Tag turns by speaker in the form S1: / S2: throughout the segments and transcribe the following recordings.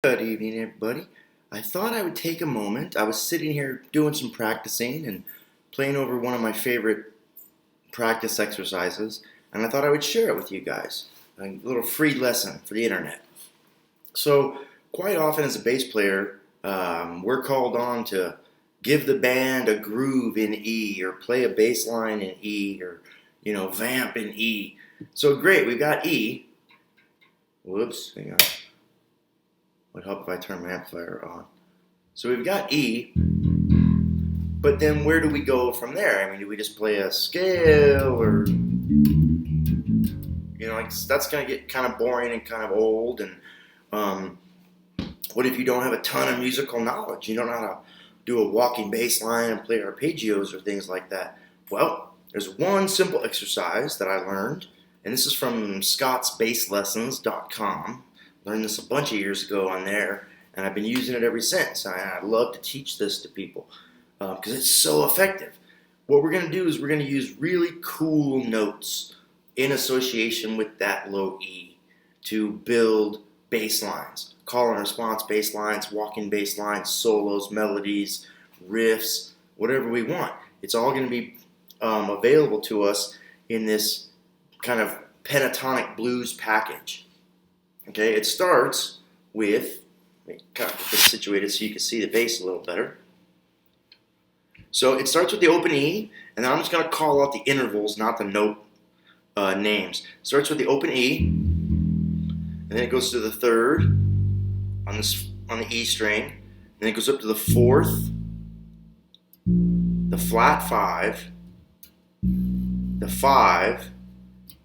S1: Good evening, everybody. I thought I would take a moment. I was sitting here doing some practicing and playing over one of my favorite practice exercises, and I thought I would share it with you guys. A little free lesson for the internet. So, quite often as a bass player, we're called on to give the band a groove in E, or play a bass line in E, or vamp in E. So great, we've got E. Whoops, hang on. Would help if I turn my amplifier on. So we've got E, but then where do we go from there? I mean, do we just play a scale, or that's gonna get kind of boring and kind of old. And what if you don't have a ton of musical knowledge? You don't know how to do a walking bass line and play arpeggios or things like that. Well, there's one simple exercise that I learned, and this is from scottsbasslessons.com. Learned this a bunch of years ago on there, and I've been using it ever since. I love to teach this to people because it's so effective. What we're going to do is we're going to use really cool notes in association with that low E to build bass lines, call and response bass lines, walking bass lines, solos, melodies, riffs, whatever we want. It's all going to be available to us in this kind of pentatonic blues package. Okay, it starts with, let me kind of get this situated so you can see the bass a little better. So it starts with the open E, and then I'm just going to call out the intervals, not the note names. It starts with the open E, and then it goes to the third on the E string, and then it goes up to the fourth, the flat five, the five.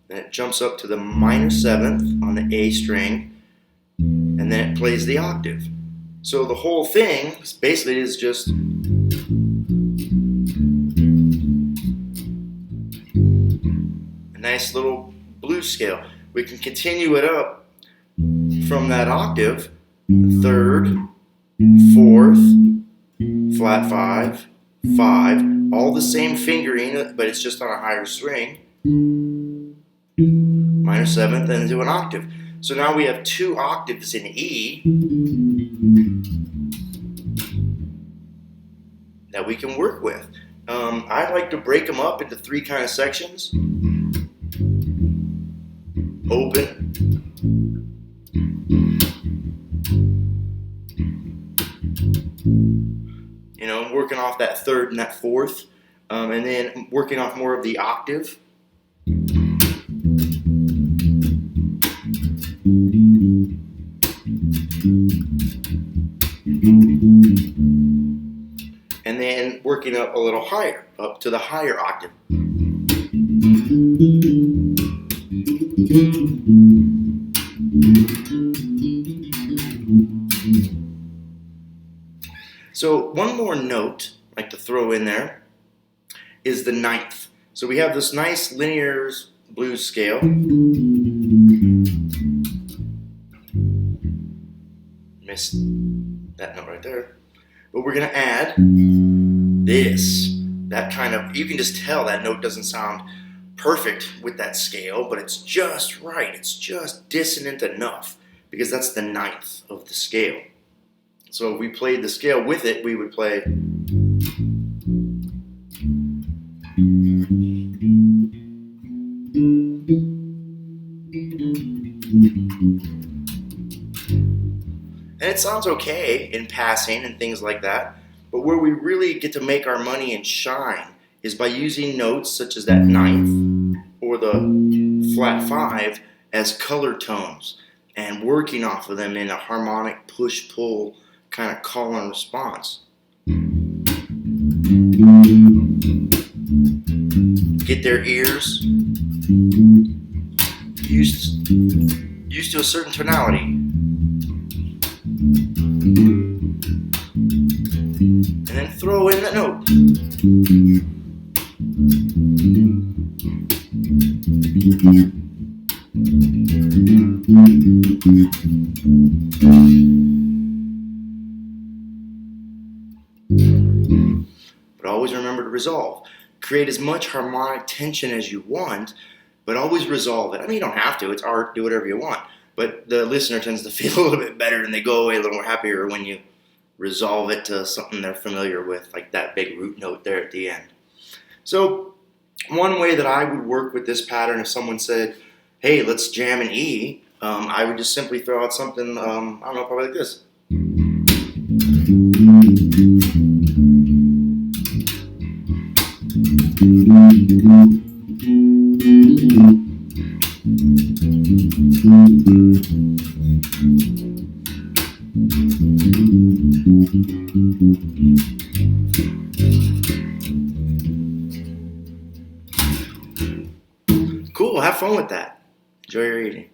S1: Then it jumps up to the minor seventh on the A string, and then it plays the octave. So the whole thing basically is just a nice little blues scale. We can continue it up from that octave, third, fourth, flat five, five, all the same fingering, but it's just on a higher string. Minor seventh, and into an octave. So now we have two octaves in E that we can work with. I like to break them up into three kind of sections. Open, working off that third and that fourth, and then working off more of the octave. And then working up a little higher, up to the higher octave. So one more note I'd like to throw in there is the ninth. So we have this nice linear blues scale. Missed that note right there. But we're going to add this. That kind of, you can just tell that note doesn't sound perfect with that scale, but it's just right. It's just dissonant enough because that's the ninth of the scale. So if we played the scale with it, we would play. And it sounds okay in passing and things like that, but where we really get to make our money and shine is by using notes such as that ninth or the flat five as color tones and working off of them in a harmonic push-pull kind of call and response. Get their ears used to a certain tonality. And then throw in the note. But always remember to resolve. Create as much harmonic tension as you want, but always resolve it. I mean, you don't have to. It's art. Do whatever you want. But the listener tends to feel a little bit better and they go away a little more happier when you resolve it to something they're familiar with, like that big root note there at the end. So one way that I would work with this pattern, if someone said, hey, let's jam an E, I would just simply throw out something, I don't know, probably like this. Cool, have fun with that. Enjoy your eating.